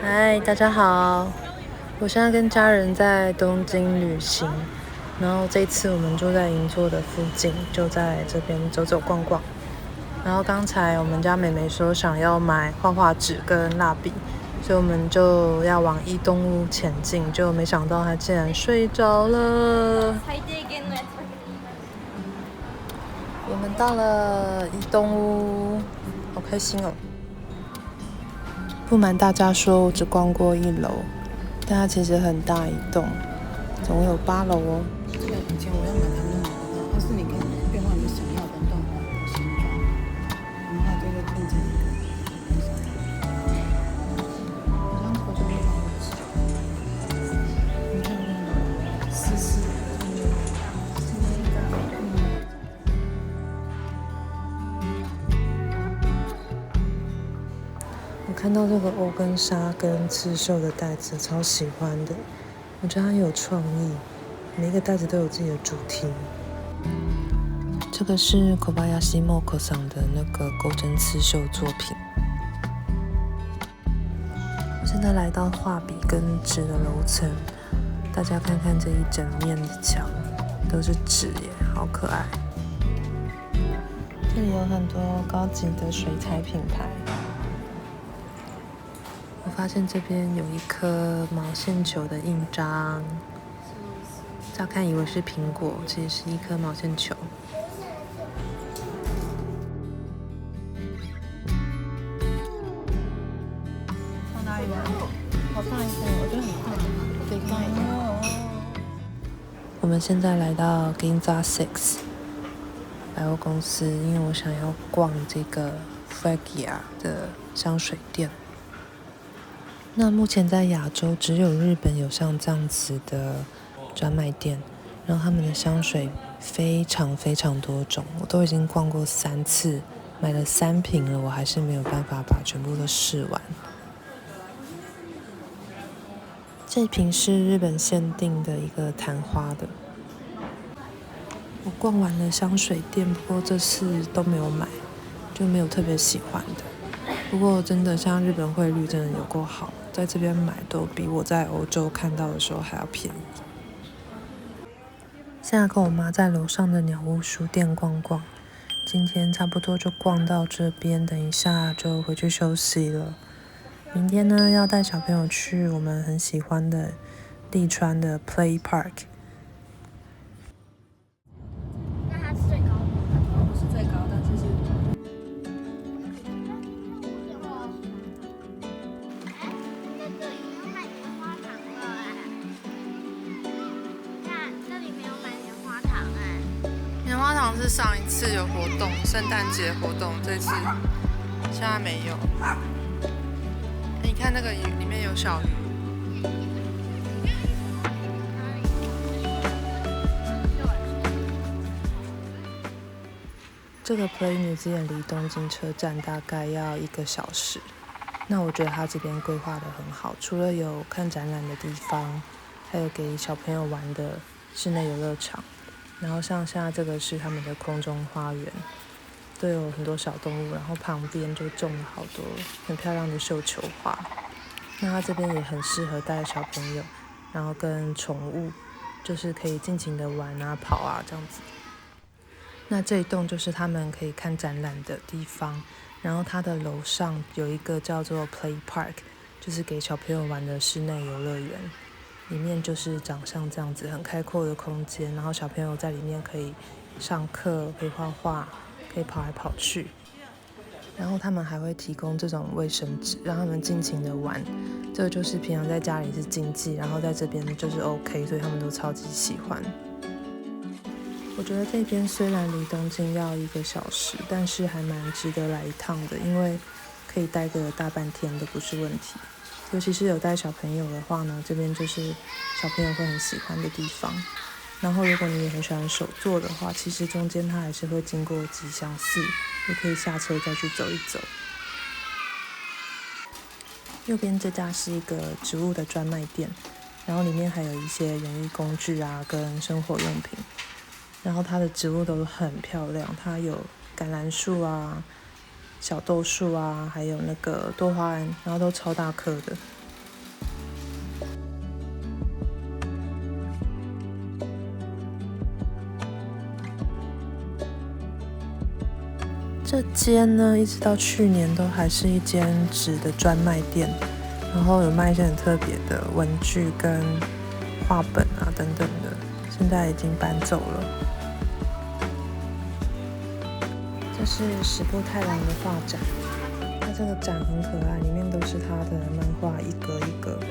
嗨，大家好，我现在跟家人在东京旅行，然后这次我们住在银座的附近，就在这边走走逛逛。然后刚才我们家妹妹说想要买画画纸跟蜡笔，所以我们就要往伊东屋前进，就没想到她竟然睡着了。我们到了伊东屋，好开心哦！不瞒大家说，我只逛过1楼，但它其实很大一栋，总共有8楼哦。这个以前我要买它没有买得到，但是你可以变换你想要的动画的形状，然后它就会变成一个很小的。好像头就会装不起。你看那个丝丝的，是那个我看到这个欧根纱跟刺绣的袋子，超喜欢的。我觉得它很有创意，每一个袋子都有自己的主题。这个是Kobayashi Mokoさん的那个钩针刺绣作品。我现在来到画笔跟纸的楼层，大家看看这一整面的墙，都是纸耶，好可爱。这里有很多高级的水彩品牌。我发现这边有一颗毛线球的印章，乍看以为是苹果，其实是一颗毛线球。放哪里玩？好大一个，我觉得很大，可以盖的。我们现在来到 Ginza Six 百货公司，因为我想要逛这个 Fragia 的香水店。那目前在亚洲只有日本有像这样子的专卖店，然后他们的香水非常非常多种，我都已经逛过3次，买了3瓶了，我还是没有办法把全部都试完。这瓶是日本限定的一个昙花的。我逛完了香水店，不过这次都没有买，就没有特别喜欢的。不过真的像日本汇率真的有够好，在这边买都比我在欧洲看到的时候还要便宜。现在跟我妈在楼上的鸟屋书店逛逛，今天差不多就逛到这边，等一下就回去休息了。明天呢，要带小朋友去我们很喜欢的利川的 Play Park。那它是最高的，不是最高，但是哎，这里有卖棉花糖了哎！看这里没有买棉花糖哎。棉花糖是上一次有活动，圣诞节活动，这次现在没有。你看那个鱼里面有小鱼。这个 Play Museum 离东京车站大概要1个小时。那我觉得它这边规划的很好，除了有看展览的地方，还有给小朋友玩的室内游乐场。然后像现在这个是他们的空中花园，都有很多小动物，然后旁边就种了好多很漂亮的绣球花。那它这边也很适合带小朋友，然后跟宠物，就是可以尽情的玩啊、跑啊这样子。那这一栋就是他们可以看展览的地方，然后它的楼上有一个叫做 Play Park， 就是给小朋友玩的室内游乐园，里面就是长像这样子很开阔的空间，然后小朋友在里面可以上课，可以画画，可以跑来跑去。然后他们还会提供这种卫生纸，让他们尽情的玩。这个就是平常在家里是禁忌，然后在这边就是 OK， 所以他们都超级喜欢。我觉得这边虽然离东京要1个小时，但是还蛮值得来一趟的，因为可以待个大半天都不是问题。尤其是有带小朋友的话呢，这边就是小朋友会很喜欢的地方。然后如果你也很喜欢手作的话，其实中间它还是会经过吉祥寺，也可以下车再去走一走。右边这家是一个植物的专卖店，然后里面还有一些园艺工具啊跟生活用品。然后它的植物都很漂亮，它有橄榄树啊，小豆树啊，还有那个多花庵，然后都超大颗的。这间呢，一直到去年都还是一间纸的专卖店，然后有卖一些很特别的文具跟画本啊等等的，现在已经搬走了。这是石部太郎的画展，它这个展很可爱，里面都是他的漫画，一格一格的。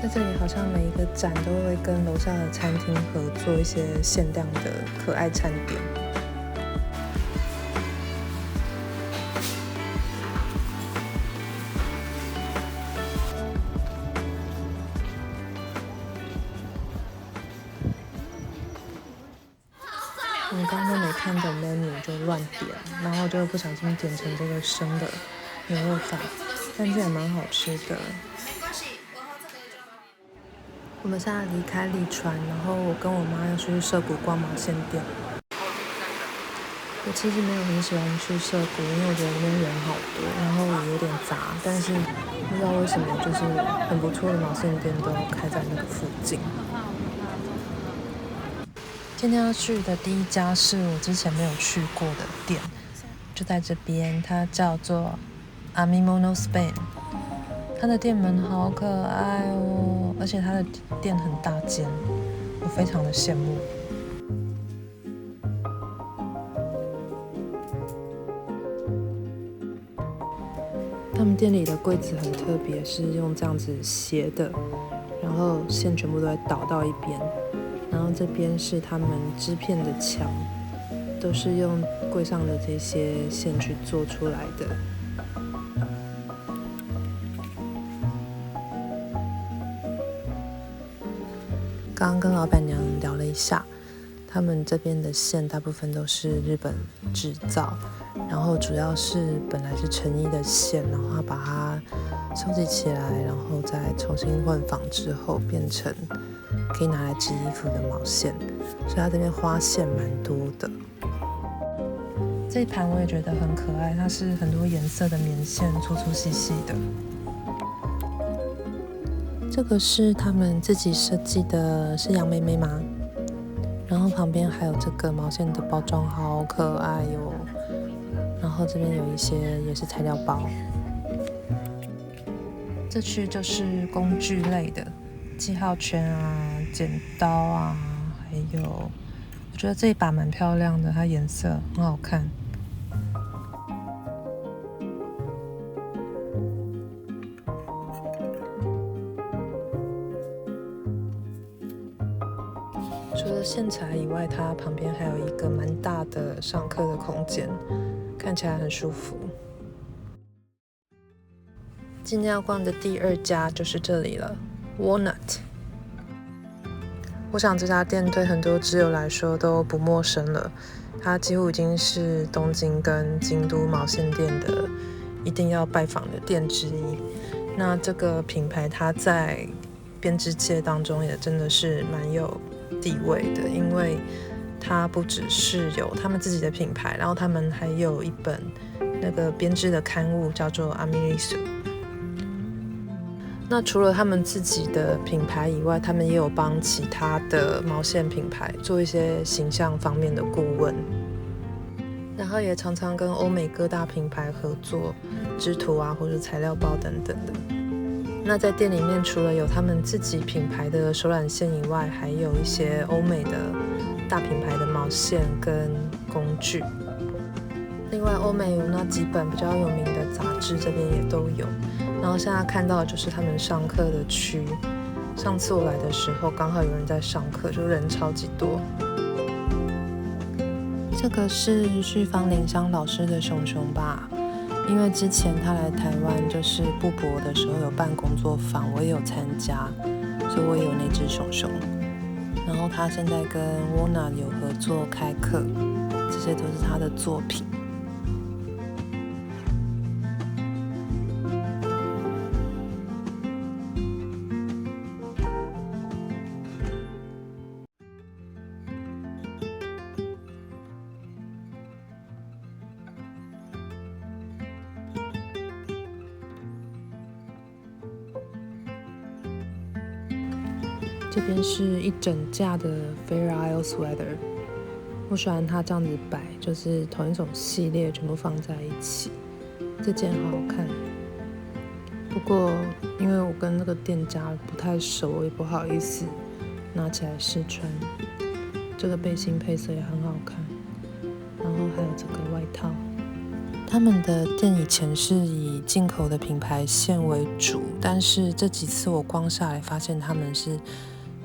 在这里好像每一个展都会跟楼下的餐厅合作一些限量的可爱餐点。我们刚刚都没看懂 menu 就乱点，然后就不小心点成这个生的牛肉饭，但这也蛮好吃的。我们现在离开利川，然后我跟我妈要去涩谷逛毛线店。我其实没有很喜欢去涩谷，因为我觉得那边人好多，然后也有点杂，但是不知道为什么就是很不错的毛线店都开在那个附近。今天要去的第一家是我之前没有去过的店，就在这边，它叫做 Amimono Spain。它的店门好可爱哦，而且它的店很大间，我非常的羡慕。他们店里的柜子很特别，是用这样子斜的，然后线全部都会倒到一边，然后这边是他们织片的墙，都是用柜上的这些线去做出来的。刚刚跟老板娘聊了一下，他们这边的线大部分都是日本制造，然后主要是本来是成衣的线，然后他把它收集起来，然后再重新混纺之后变成可以拿来织衣服的毛线，所以它这边花线蛮多的。这一盘我也觉得很可爱，它是很多颜色的棉线，粗粗细细的。这个是他们自己设计的，是杨妹妹吗？然后旁边还有这个毛线的包装，好可爱哟。然后这边有一些也是材料包。这区就是工具类的，记号圈啊、剪刀啊，还有我觉得这一把蛮漂亮的，它颜色很好看。除了线材以外，它旁边还有一个蛮大的上课的空间，看起来很舒服。今天要逛的第二家就是这里了 ，Walnut。我想这家店对很多知友来说都不陌生了，它几乎已经是东京跟京都毛线店的一定要拜访的店之一。那这个品牌它在编织界当中也真的是蛮有地位的，因为它不只是有他们自己的品牌，然后他们还有一本那个编织的刊物叫做 Amirisu。那除了他们自己的品牌以外，他们也有帮其他的毛线品牌做一些形象方面的顾问，然后也常常跟欧美各大品牌合作织图啊，或者材料包等等的。那在店里面，除了有他们自己品牌的手染线以外，还有一些欧美的大品牌的毛线跟工具。另外，欧美有那几本比较有名的杂志，这边也都有。然后现在看到的就是他们上课的区。上次我来的时候，刚好有人在上课，就人超级多。这个是旭方林香老师的熊熊吧？因为之前他来台湾就是布博的时候有办工作坊，我也有参加，所以我也有那只熊熊。然后他现在跟 Walnut 有合作开课，这些都是他的作品。这边是一整架的 Fair Isle Sweater， 我喜欢它这样子摆，就是同一种系列全部放在一起。这件好好看，不过因为我跟那个店家不太熟，我也不好意思拿起来试穿。这个背心配色也很好看，然后还有这个外套。他们的店以前是以进口的品牌线为主，但是这几次我逛下来发现他们是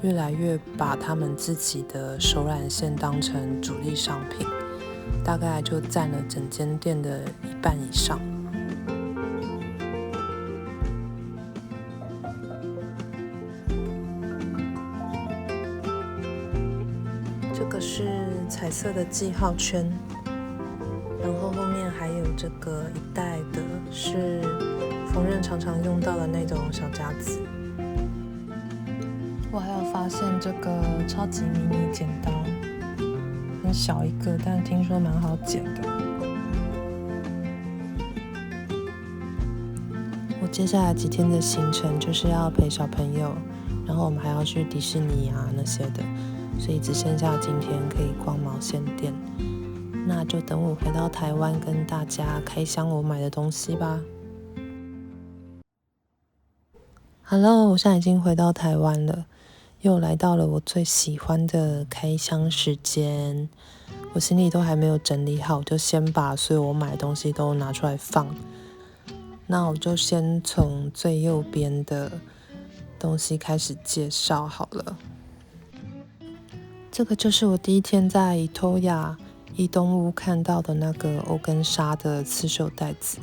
越来越把他们自己的手染线当成主力商品，大概就占了整间店的一半以上。这个是彩色的记号圈，然后后面还有这个一袋的是缝纫常常用到的那种小夹子。我还有发现这个超级迷你剪刀，很小一个，但听说蛮好剪的。我接下来几天的行程就是要陪小朋友，然后我们还要去迪士尼啊那些的，所以只剩下今天可以逛毛线店。那就等我回到台湾跟大家开箱我买的东西吧。Hello， 我现在已经回到台湾了，又来到了我最喜欢的开箱时间。我行李都还没有整理好，就先把所有我买的东西都拿出来放。那我就先从最右边的东西开始介绍好了。这个就是我第一天在伊托亚伊东屋看到的那个欧根纱的刺绣袋子，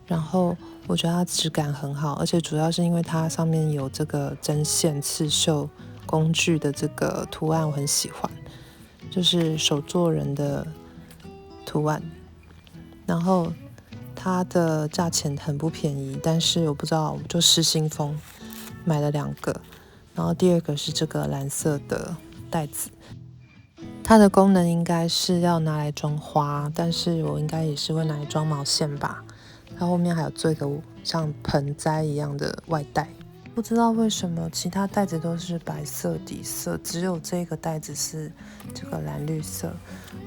然后我觉得它质感很好，而且主要是因为它上面有这个针线刺绣工具的这个图案，我很喜欢，就是手作人的图案。然后它的价钱很不便宜，但是我不知道，我就失心疯买了2个。然后第二个是这个蓝色的袋子，它的功能应该是要拿来装花，但是我应该也是会拿来装毛线吧。它后面还有做一个像盆栽一样的外带，不知道为什么其他袋子都是白色底色，只有这个袋子是这个蓝绿色。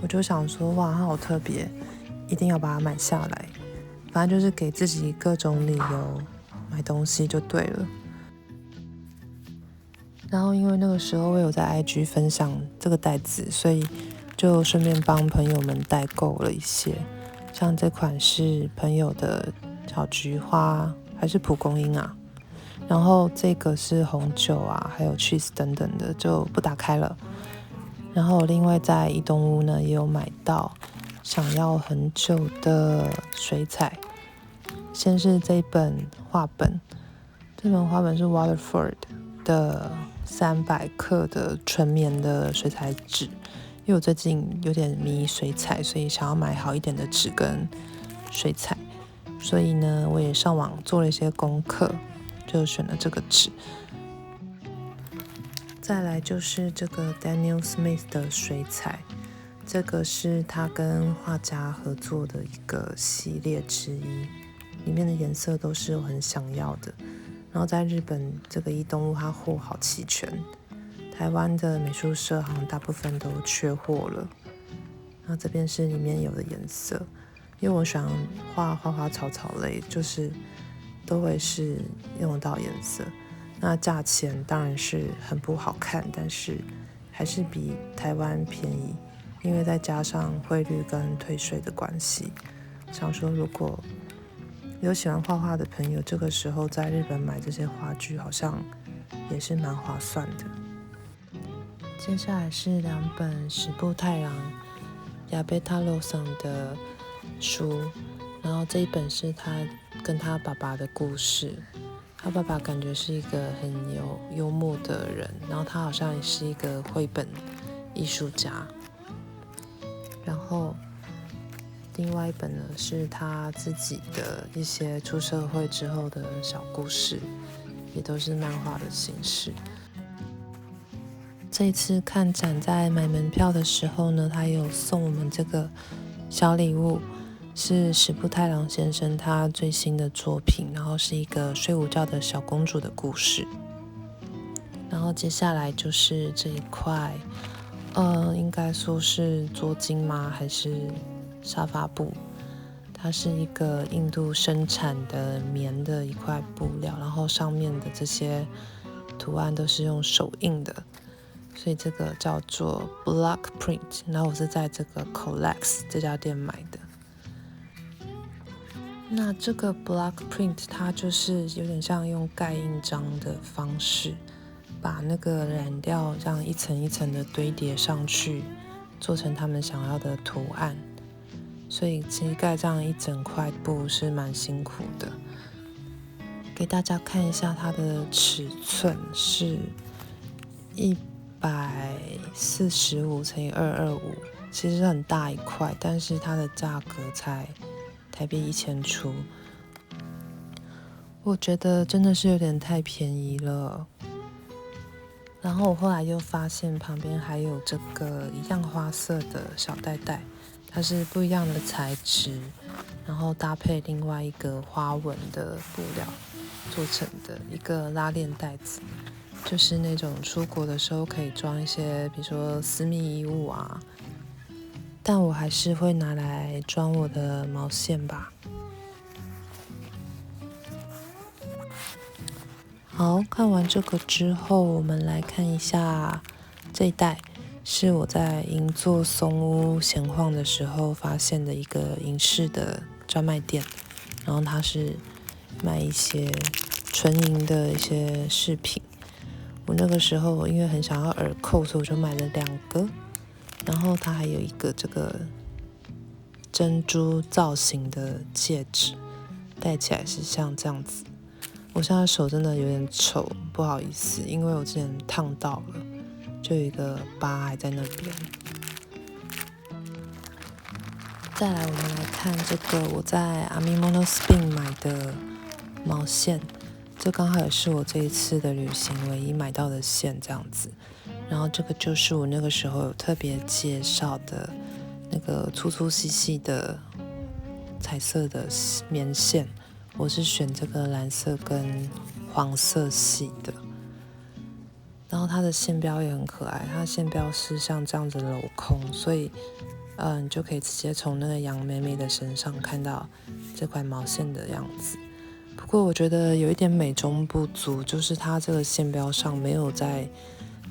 我就想说，哇，它好特别，一定要把它买下来。反正就是给自己各种理由买东西就对了。然后因为那个时候我有在 IG 分享这个袋子，所以就顺便帮朋友们代购了一些。像这款是朋友的小菊花，还是蒲公英啊？然后这个是红酒啊，还有 cheese 等等的，就不打开了。然后另外在伊东屋呢，也有买到想要很久的水彩。先是这本画本，这本画本是 Waterford 的300克的纯棉的水彩纸。因为我最近有点迷水彩，所以想要买好一点的纸跟水彩，所以呢，我也上网做了一些功课，就选了这个纸。再来就是这个 Daniel Smith 的水彩，这个是他跟画家合作的一个系列之一，里面的颜色都是我很想要的。然后在日本这个伊东屋，它货好齐全。台湾的美术社好像大部分都缺货了。然后这边是里面有的颜色，因为我喜欢画花花草草类，就是都会是用得到颜色。那价钱当然是很不好看，但是还是比台湾便宜，因为再加上汇率跟退税的关系，想说如果有喜欢画画的朋友，这个时候在日本买这些画具好像也是蛮划算的。接下来是2本史布太郎亚贝塔罗桑的书，然后这一本是他跟他爸爸的故事。他爸爸感觉是一个很有幽默的人，然后他好像也是一个绘本艺术家。然后另外一本呢是他自己的一些出社会之后的小故事，也都是漫画的形式。这一次看展在买门票的时候呢，他有送我们这个小礼物，是史布太郎先生他最新的作品，然后是一个睡午觉的小公主的故事。然后接下来就是这一块，应该说是桌巾吗？还是沙发布？它是一个印度生产的棉的一块布料，然后上面的这些图案都是用手印的，所以这个叫做 Block Print。然后我是在这个 Colex 这家店买的。那这个 Block Print 它就是有点像用盖印章的方式，把那个染料这样一层一层的堆叠上去，做成他们想要的图案。所以其实盖这样一整块布是蛮辛苦的。给大家看一下它的尺寸是145×225，其实很大一块，但是它的价格才台币1000出，我觉得真的是有点太便宜了。然后我后来又发现旁边还有这个一样花色的小袋袋，它是不一样的材质，然后搭配另外一个花纹的布料做成的一个拉链袋子，就是那种出国的时候可以装一些比如说私密衣物啊，但我还是会拿来装我的毛线吧。好，看完这个之后，我们来看一下这一袋，是我在银座松屋闲晃的时候发现的一个银饰的专卖店，然后它是卖一些纯银的一些饰品。我那个时候因为很想要耳扣，所以我就买了2个，然后它还有一个这个珍珠造型的戒指，戴起来是像这样子。我现在手真的有点丑，不好意思，因为我之前烫到了，就有一个疤还在那边。再来，我们来看这个我在 Amimono-Spin 买的毛线，这刚好也是我这一次的旅行唯一买到的线这样子。然后这个就是我那个时候有特别介绍的那个粗粗细细的彩色的棉线。我是选这个蓝色跟黄色系的，然后它的线标也很可爱，它的线标是像这样子镂空，所以你就可以直接从那个杨妹妹的身上看到这块毛线的样子。不过我觉得有一点美中不足，就是它这个线标上没有再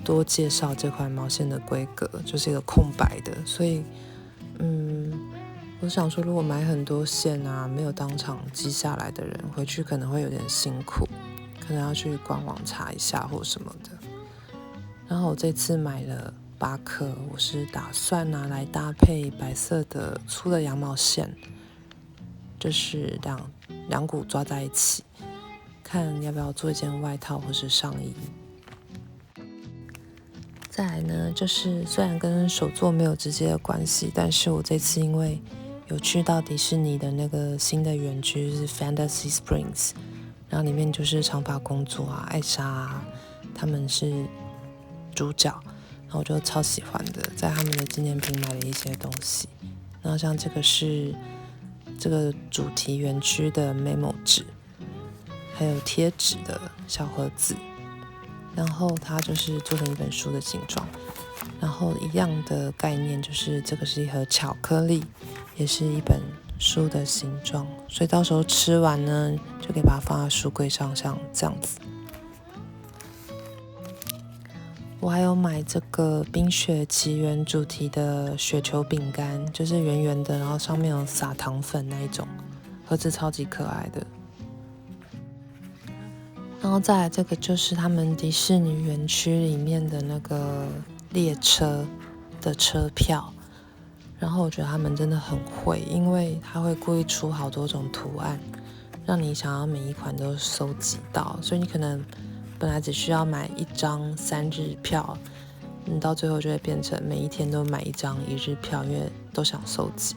多介绍这块毛线的规格，就是一个空白的，所以我想说，如果买很多线啊，没有当场记下来的人，回去可能会有点辛苦，可能要去官网查一下或什么的。然后我这次买了8颗，我是打算拿来搭配白色的粗的羊毛线，就是两股抓在一起，看要不要做一件外套或是上衣。再来呢，就是虽然跟手作没有直接的关系，但是我这次因为有去到迪士尼的那个新的园区是 Fantasy Springs， 然后里面就是长发公主啊、艾莎啊，他们是主角，然后我就超喜欢的，在他们的纪念品买了一些东西。然后像这个是这个主题园区的 memo 纸，还有贴纸的小盒子，然后它就是做成一本书的形状。然后一样的概念就是这个是一盒巧克力，也是一本书的形状，所以到时候吃完呢，就可以把它放在书柜上，像这样子。我还有买这个冰雪奇缘主题的雪球饼干，就是圆圆的，然后上面有撒糖粉那一种，盒子超级可爱的。然后再来这个就是他们迪士尼园区里面的那个列车的车票，然后我觉得他们真的很会，因为他会故意出好多种图案，让你想要每一款都收集到，所以你可能本来只需要买1张3日票，你到最后就会变成每一天都买1张1日票，因为都想收集。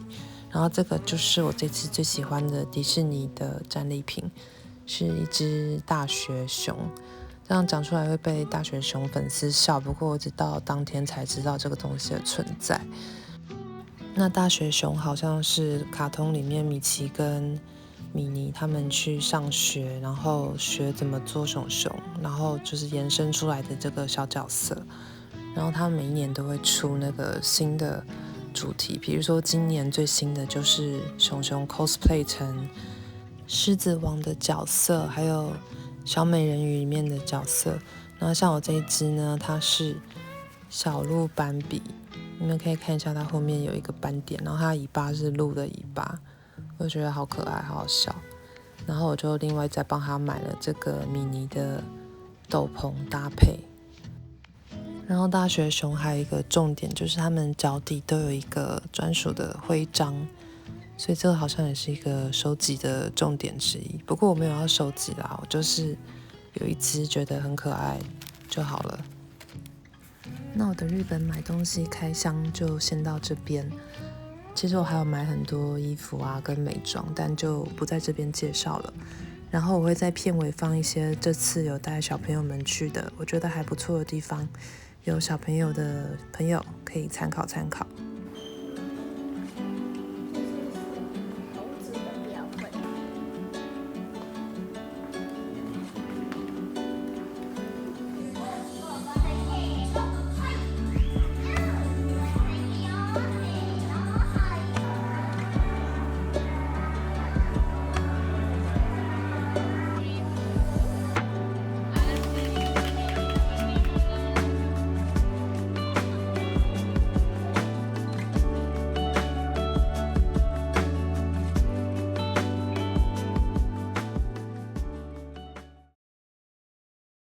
然后这个就是我这次最喜欢的迪士尼的战利品，是一只大学熊。这样讲出来会被大学熊粉丝笑，不过我直到当天才知道这个东西的存在。那大学熊好像是卡通里面米奇跟米妮他们去上学，然后学怎么做熊熊，然后就是延伸出来的这个小角色。然后他每一年都会出那个新的主题，比如说今年最新的就是熊熊 cosplay 成狮子王的角色，还有小美人鱼里面的角色。然后像我这一只呢，它是小鹿斑比，你们可以看一下它后面有一个斑点，然后它尾巴是鹿的尾巴，我觉得好可爱，好好笑。然后我就另外再帮它买了这个米妮的斗篷搭配。然后大学熊还有一个重点，就是他们脚底都有一个专属的徽章，所以这个好像也是一个收集的重点之一。不过我没有要收集啦，我就是有一只觉得很可爱就好了。那我的日本买东西开箱就先到这边。其实我还有买很多衣服啊跟美妆，但就不在这边介绍了。然后我会在片尾放一些这次有带小朋友们去的，我觉得还不错的地方，有小朋友的朋友可以参考参考。